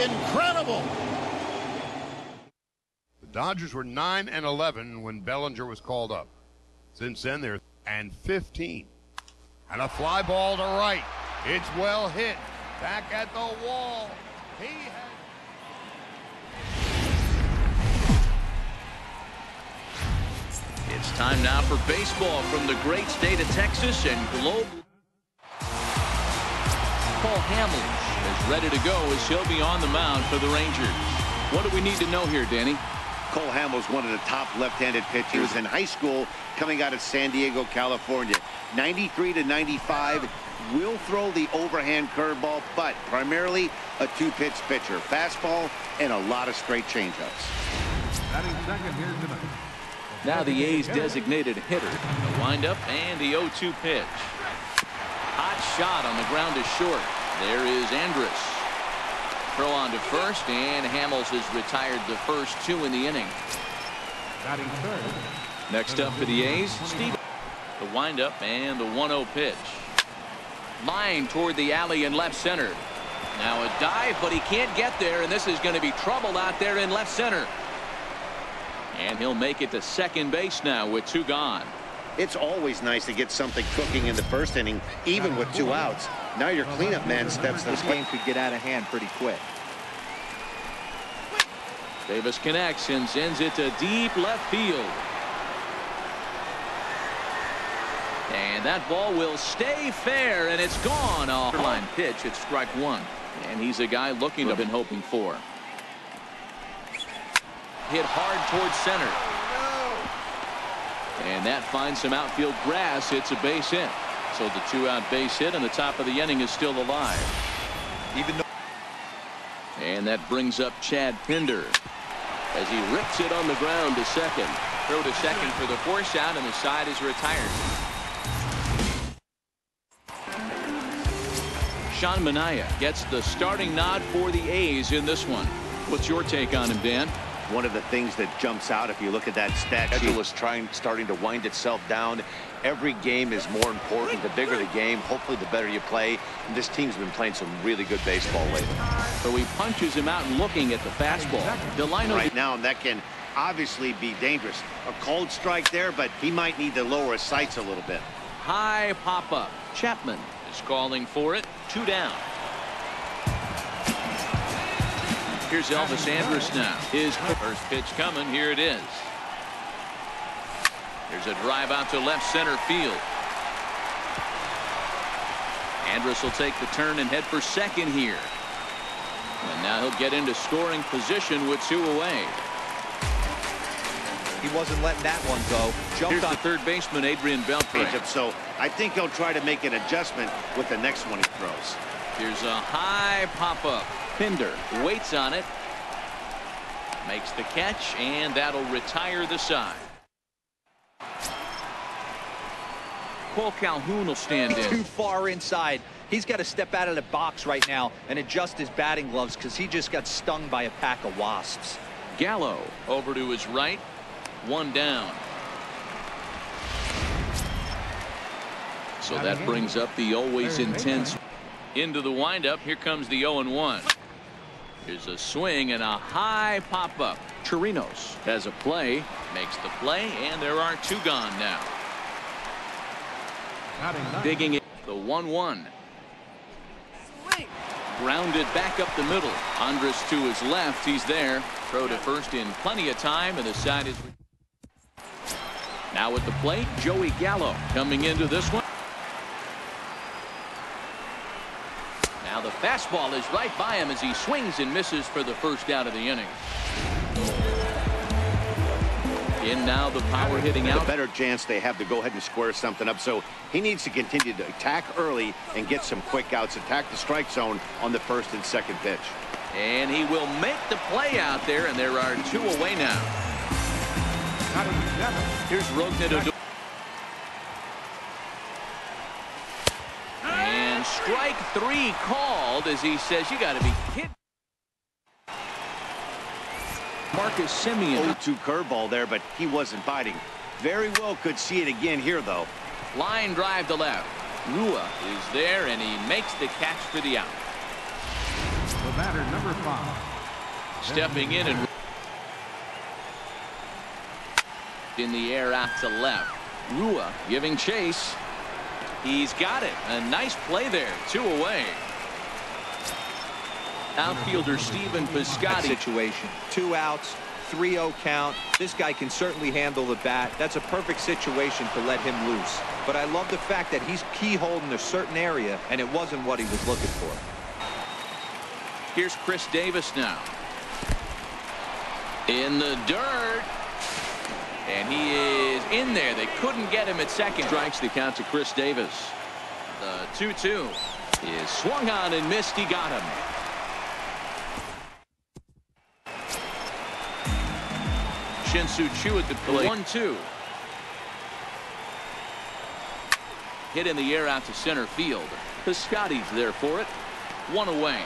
Incredible. The Dodgers were 9-11 when Bellinger was called up. Since then, they're 15. And a fly ball to right. It's well hit. Back at the wall. He has... It's time now for baseball from the great state of Texas and global. Cole Hamels is ready to go as he'll be on the mound for the Rangers. What do we need to know here, Danny? Cole Hamels, one of the top left-handed pitchers in high school, coming out of San Diego, California. 93 to 95, will throw the overhand curveball, but primarily a two-pitch pitcher. Fastball and a lot of straight changeups. Now the A's designated hitter. The windup and the 0-2 pitch. Hot shot on the ground is short. There is Andrus. Throw on to first, and Hamels has retired the first two in the inning. Next up for the A's, Steve. The windup and the 1-0 pitch. Line toward the alley in left center. Now a dive, but he can't get there, and this is going to be trouble out there in left center. And he'll make it to second base now with two gone. It's always nice to get something cooking in the first inning, even with two outs. Now your cleanup man steps in. This game could get out of hand pretty quick. Davis connects and sends it to deep left field. And that ball will stay fair, and it's gone. A line pitch at strike one. And he's a guy looking to have been hoping for. Hit hard towards center. And that finds some outfield grass. It's a base hit. So the two-out base hit on the top of the inning is still alive. And that brings up Chad Pinder as he rips it on the ground to second. Throw to second for the force out, and the side is retired. Sean Manaea gets the starting nod for the A's in this one. What's your take on him, Dan? One of the things that jumps out if you look at that stat sheet is starting to wind itself down. Every game is more important. The bigger the game, hopefully the better you play. And this team's been playing some really good baseball lately. So he punches him out and looking at the fastball. Delino right now, and that can obviously be dangerous. A cold strike there, but he might need to lower his sights a little bit. High pop-up. Chapman is calling for it. Two down. Here's Elvis Andrus now. His first pitch coming. Here it is. There's a drive out to left center field. Andrus will take the turn and head for second here. And now he'll get into scoring position with two away. He wasn't letting that one go. Here's the third baseman, Adrian Beltre. So I think he'll try to make an adjustment with the next one he throws. Here's a high pop-up. Pinder waits on it, makes the catch, and that'll retire the side. Cole Calhoun will stand in. Too far inside. He's got to step out of the box right now and adjust his batting gloves because he just got stung by a pack of wasps. Gallo over to his right. One down. So that brings up the always intense. Into the windup. Here comes the 0-1. Here's a swing and a high pop-up. Chirinos has a play, makes the play, and there are two gone now. Digging it, the 1-1. Grounded back up the middle. Andrus to his left. He's there. Throw to first in plenty of time, and the side is. Now at the plate, Joey Gallo coming into this one. Now the fastball is right by him as he swings and misses for the first out of the inning. In now the power hitting out. A better chance they have to go ahead and square something up. So he needs to continue to attack early and get some quick outs. Attack the strike zone on the first and second pitch. And he will make the play out there, and there are two away now. Here's Rognet. And strike three called as he says, you got to be kidding. Marcus Semien. 0-2 curveball there, but he wasn't biting. Very well could see it again here, though. Line drive to left. Rua is there, and he makes the catch for the out. batter, number 5. Stepping in and in the air out to left. Rua giving chase. He's got it. A nice play there. 2 away. Outfielder Stephen Piscotty. Situation. 2 outs, 3-0 count. This guy can certainly handle the bat. That's a perfect situation to let him loose. But I love the fact that he's keyholed in a certain area, and it wasn't what he was looking for. Here's Chris Davis now. In the dirt. And he is in there. They couldn't get him at second. Strikes the count to Chris Davis. The 2-2 is swung on and missed. He got him. Shin-Soo Choo at the plate. 1-2. Hit in the air out to center field. Piscotty's there for it. 1 away.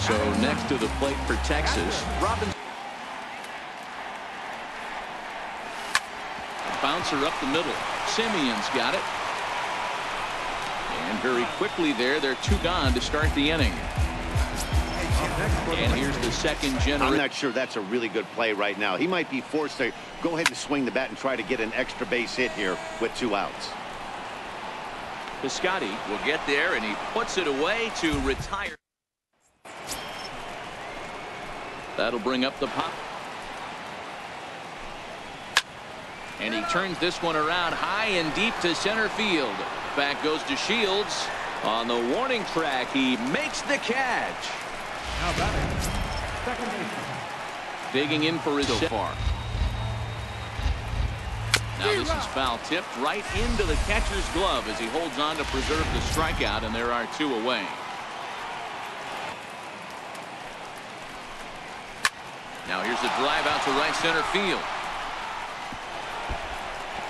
So next to the plate for Texas, Robinson. Bouncer up the middle. Simeon's got it. And very quickly there, they're 2 gone to start the inning. And here's the second generation. I'm not sure that's a really good play right now. He might be forced to go ahead and swing the bat and try to get an extra base hit here with 2 outs. Piscotty will get there, and he puts it away to retire. That'll bring up the pop. And he turns this one around high and deep to center field. Back goes to Shields. On the warning track, he makes the catch. Now batting, second baseman. Digging in for his so far. Now this is foul tipped right into the catcher's glove as he holds on to preserve the strikeout, and there are 2 away. Now here's the drive out to right center field.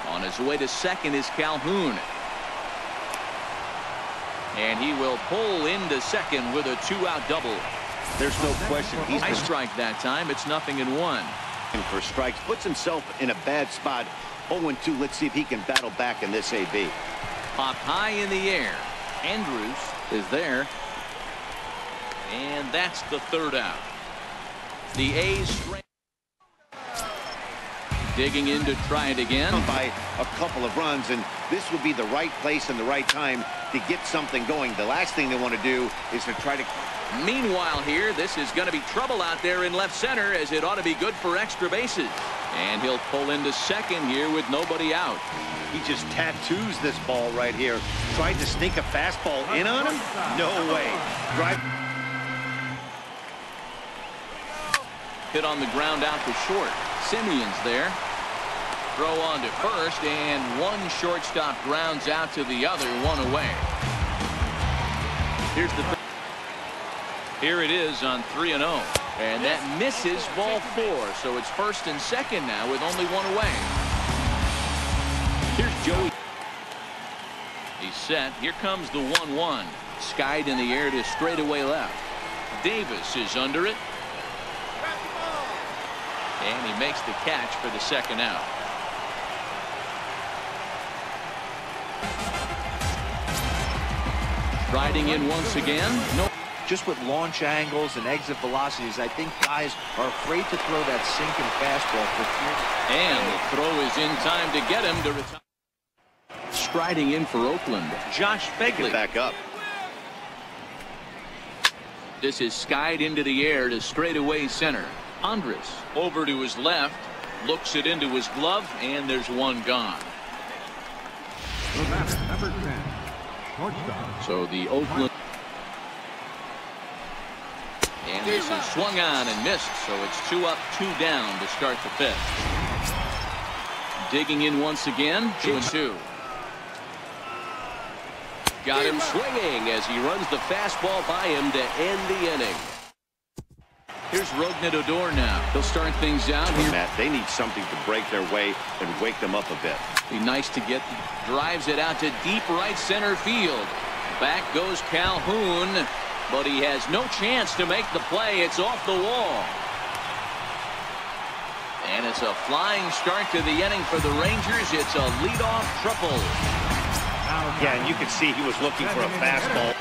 On his way to second is Calhoun. And he will pull into second with a 2-out double. There's no question. He's High strike that time. It's 0-1. for strikes. Puts himself in a bad spot. 0-2. Let's see if he can battle back in this AB. Popped high in the air. Andrews is there. And that's the 3rd out. The A's digging in to try it again. By a couple of runs, and this would be the right place and the right time to get something going. The last thing they want to do is to try to... Meanwhile here, this is going to be trouble out there in left center, as it ought to be good for extra bases. And he'll pull into second here with nobody out. He just tattoos this ball right here. Tried to sneak a fastball in on him? No way. Drive. Hit on the ground out to short. Simeon's there. Throw on to first, and one shortstop grounds out to the other, 1 away. Here's the... Here it is on 3-0. And that misses ball 4. So it's first and second now with only 1 away. Here's Joey. He's set. Here comes the 1-1. Skied in the air to straightaway left. Davis is under it. And he makes the catch for the 2nd out. Striding in once again. No. Just with launch angles and exit velocities, I think guys are afraid to throw that sinking fastball for fear. And the throw is in time to get him to retire. Striding in for Oakland, Josh Begley. Back up. This is skied into the air to straightaway center. Andres over to his left, looks it into his glove, and there's 1 gone. The batter, number 10, shortstop. So the Oakland. And this is swung on and missed, so it's 2 up, 2 down to start the 5th. Digging in once again, 2-2. Got him swinging as he runs the fastball by him to end the inning. Here's Rougned Odor now. He'll start things out here. Matt, they need something to break their way and wake them up a bit. Be nice to get. Drives it out to deep right center field. Back goes Calhoun, but he has no chance to make the play. It's off the wall. And it's a flying start to the inning for the Rangers. It's a leadoff triple. Yeah, and you can see he was looking for a fastball.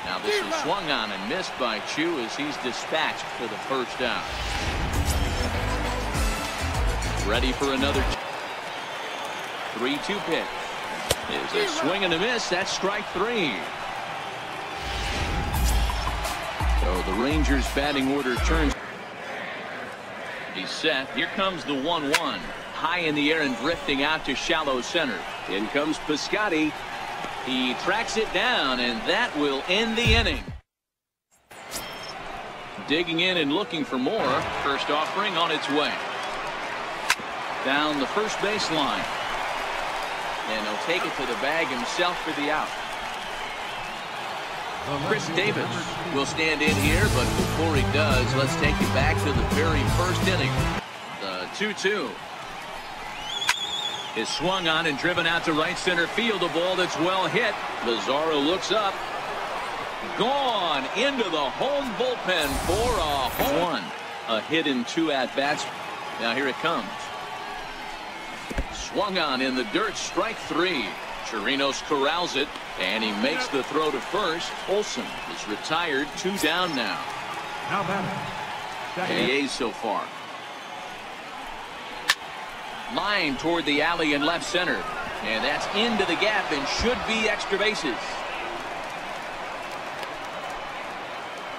Now this is swung on and missed by Chu as he's dispatched for the first out. Ready for another 3-2 pitch. Is a swing and a miss. That's strike 3. So the Rangers batting order turns. He's set. Here comes the 1-1. High in the air and drifting out to shallow center. In comes P Spd. He tracks it down, and that will end the inning. Digging in and looking for more. First offering on its way. Down the first baseline. And he'll take it to the bag himself for the out. Chris Davis will stand in here, but before he does, let's take you back to the very first inning. The 2-2 is swung on and driven out to right center field. A ball that's well hit. Lazaro looks up. Gone into the home bullpen for a home run. A hit in 2 at-bats. Now here it comes. Swung on in the dirt, strike 3. Chirinos corrals it, and he makes the throw to first. Olsen is retired, 2 down now. Now batting. And the A's so far. Line toward the alley and left center. And that's into the gap and should be extra bases.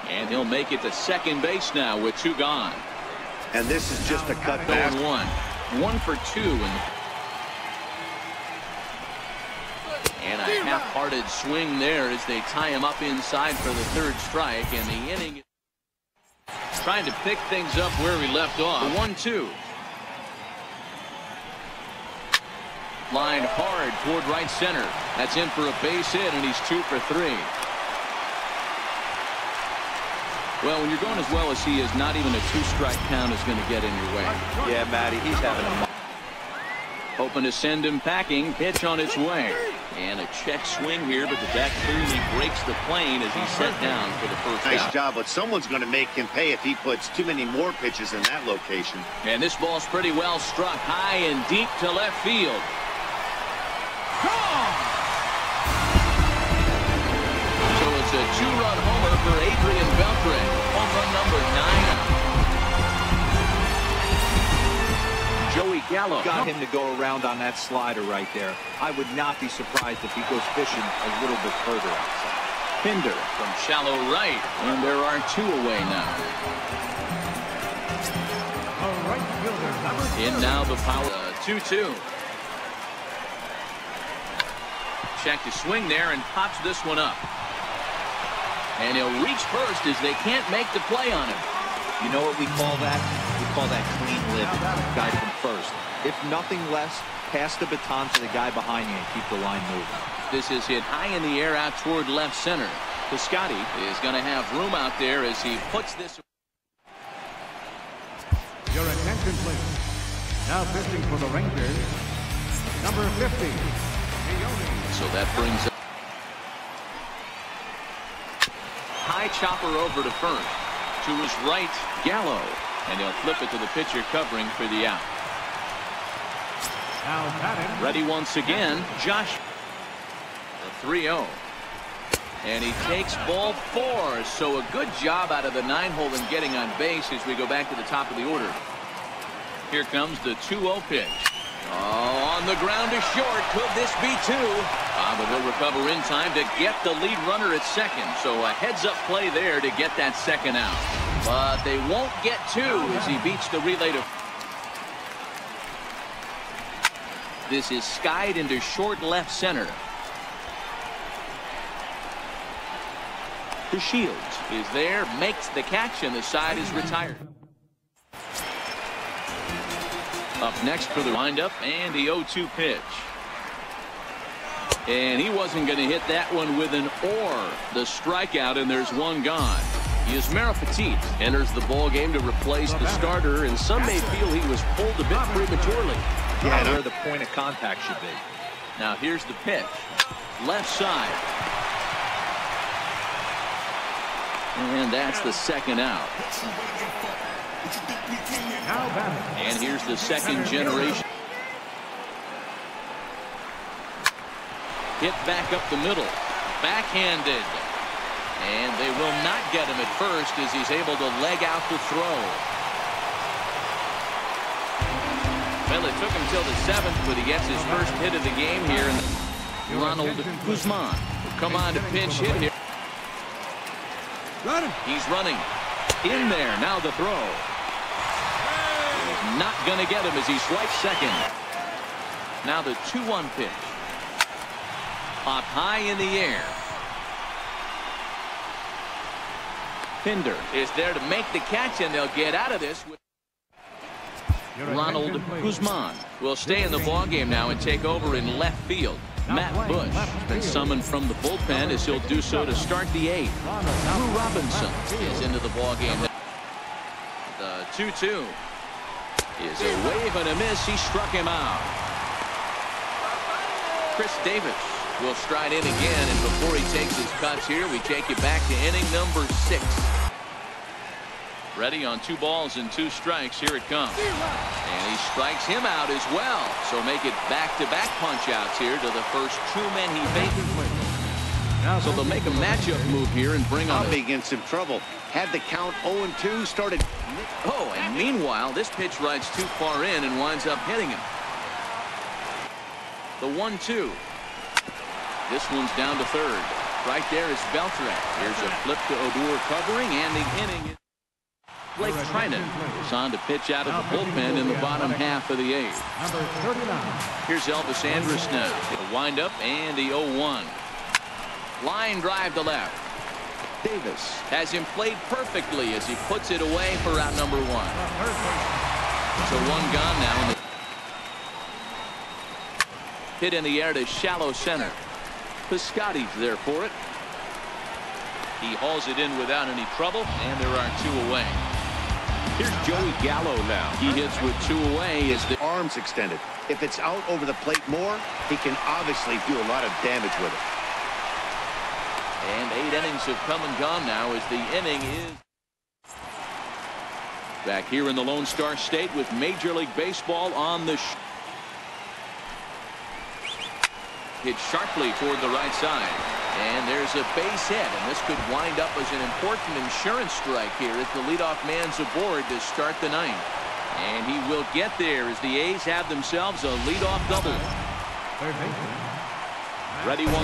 And he'll make it to second base now with 2 gone. And this is just a cut Going back. 1 for 2 in the and a half-hearted swing there as they tie him up inside for the 3rd strike, and the inning trying to pick things up where we left off. 1-2. Line hard toward right center. That's in for a base hit, and he's 2 for 3. Well, when you're going as well as he is, not even a 2-strike count is going to get in your way. Yeah, Matty, he's having a... Hoping to send him packing. Pitch on its way. And a check swing here, but the bat clearly breaks the plane as he's set down for the first out. Nice job, but someone's going to make him pay if he puts too many more pitches in that location. And this ball's pretty well struck high and deep to left field. So it's a 2-run homer for Adrian Beltre. Home run number 9. Joey Gallo Got him to go around on that slider right there. I would not be surprised if he goes fishing a little bit further outside. Pinder from shallow right, and there are 2 away now. In now the power 2-2. Check to swing there and pops this one up. And he'll reach first as they can't make the play on him. You know what we call that? We call that clean living. Guy from first. If nothing less, pass the baton to the guy behind you and keep the line moving. This is hit high in the air out toward left center. P Spd is going to have room out there as he puts this. Your attention, please. Now pitching for the Rangers, number 50. So that brings up high chopper over to first. To his right, Gallo, and he'll flip it to the pitcher covering for the out. Now batting. Ready once again, Josh. The 3-0. And he takes ball 4. So a good job out of the 9-hole in getting on base as we go back to the top of the order. Here comes the 2-0 pitch. Oh, on the ground to short. Could this be 2? But he'll recover in time to get the lead runner at second. So a heads-up play there to get that second out. But they won't get 2 as he beats the relay to... This is skied into short left center. The Shields is there, makes the catch, and the side is retired. Up next for the windup and the 0-2 pitch. And he wasn't going to hit that one with an or. The strikeout, and there's 1 gone. Yusmeiro Petit enters the ball game to replace the starter, and some may feel he was pulled a bit prematurely. Yeah, where the point of contact should be. Now here's the pitch. Left side. And that's the second out. Now batting. And here's the second generation. Hit back up the middle. Backhanded. And they will not get him at first as he's able to leg out the throw. Well, it took him till the 7th, but he gets his first hit of the game here. And Ronald Guzman will come on to pinch hit here. He's running. In there. Now the throw. He's not going to get him as he swipes second. Now the 2-1 pitch. Popped high in the air. Pinder is there to make the catch, and they'll get out of this. Ronald Guzman will stay in the ballgame now and take over in left field. Matt Bush has been summoned from the bullpen as he'll do so to start the 8th. Drew Robinson is into the ballgame. The 2-2 is a wave and a miss. He struck him out. Chris Davis will stride in again, and before he takes his cuts here, we take you back to inning number 6. Ready on 2 balls and 2 strikes. Here it comes. And he strikes him out as well. So make it back-to-back punch-outs here to the first 2 men he faces. So they'll make a matchup move here and bring on. Big in some trouble. Had the count 0-2, started. Oh, and meanwhile, this pitch rides too far in and winds up hitting him. The 1-2. This one's down to third. Right there is Beltran. Here's a flip to Odor covering, and the inning is. Blake Trinan is on to pitch out of the bullpen in the bottom half of the 8th. Here's Elvis Andrus now. The windup and the 0-1. Line drive to left. Davis has him played perfectly as he puts it away for out number 1. So 1 gone now. Hit in the air to shallow center. Piscotty's there for it. He hauls it in without any trouble, and there are 2 away. Here's Joey Gallo now. He hits with 2 away as the arms extended. If it's out over the plate more, he can obviously do a lot of damage with it. And 8 innings have come and gone now as the inning is back here in the Lone Star State with Major League Baseball on the hit sharply toward the right side. And there's a base hit, and this could wind up as an important insurance strike here as the leadoff man's aboard to start the 9th. And he will get there as the A's have themselves a leadoff double. Ready 1.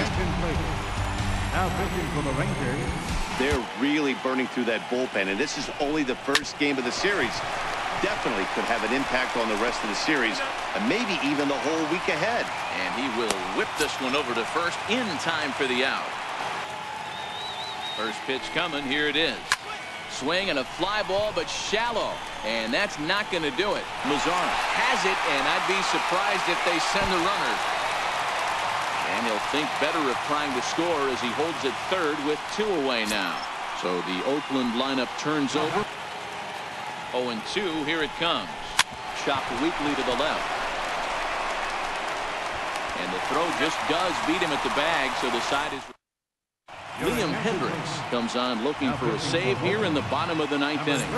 Now pitching for the Rangers. They're really burning through that bullpen, and this is only the first game of the series. Definitely could have an impact on the rest of the series, and maybe even the whole week ahead. And he will whip this one over to first in time for the out. First pitch coming. Here it is. Swing and a fly ball, but shallow. And that's not going to do it. Mazzara has it, and I'd be surprised if they send the runner. And he'll think better of trying to score as he holds it third with 2 away now. So the Oakland lineup turns over. 0-2. Here it comes. Chopped weakly to the left. And the throw just does beat him at the bag, so the side is. Liam Hendricks comes on looking for a save here in the bottom of the 9th inning.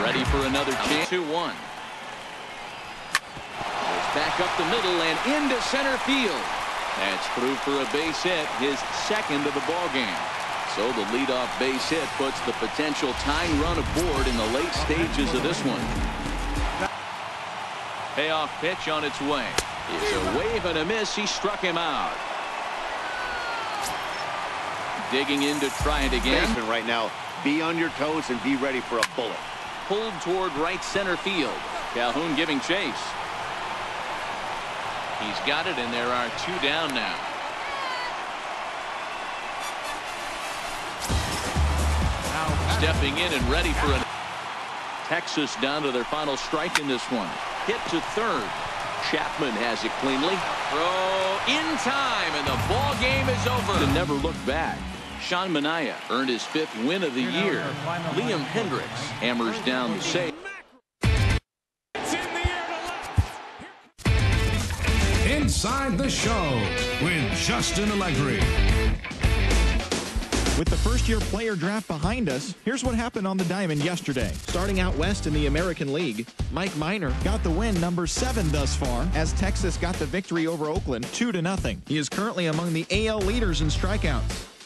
Ready for another chance. 2-1. Back up the middle and into center field. That's through for a base hit, his 2nd of the ball game. So the leadoff base hit puts the potential tying run aboard in the late stages of this one. Payoff pitch on its way. It's a wave and a miss. He struck him out. Digging in to try it again. Right now, be on your toes and be ready for a bullet. Pulled toward right center field. Calhoun giving chase. He's got it, and there are 2 down now. Stepping in and ready for an. Texas down to their final strike in this one. Hit to third. Chapman has it cleanly. Throw in time, and the ball game is over. To never look back. Sean Manaea earned his 5th win of the year. Liam Hendricks hammers down the save. Inside the Show with Justin Allegri. With the first-year player draft behind us, here's what happened on the diamond yesterday. Starting out west in the American League, Mike Minor got the win, number 7 thus far, as Texas got the victory over Oakland 2-0. He is currently among the AL leaders in strikeouts.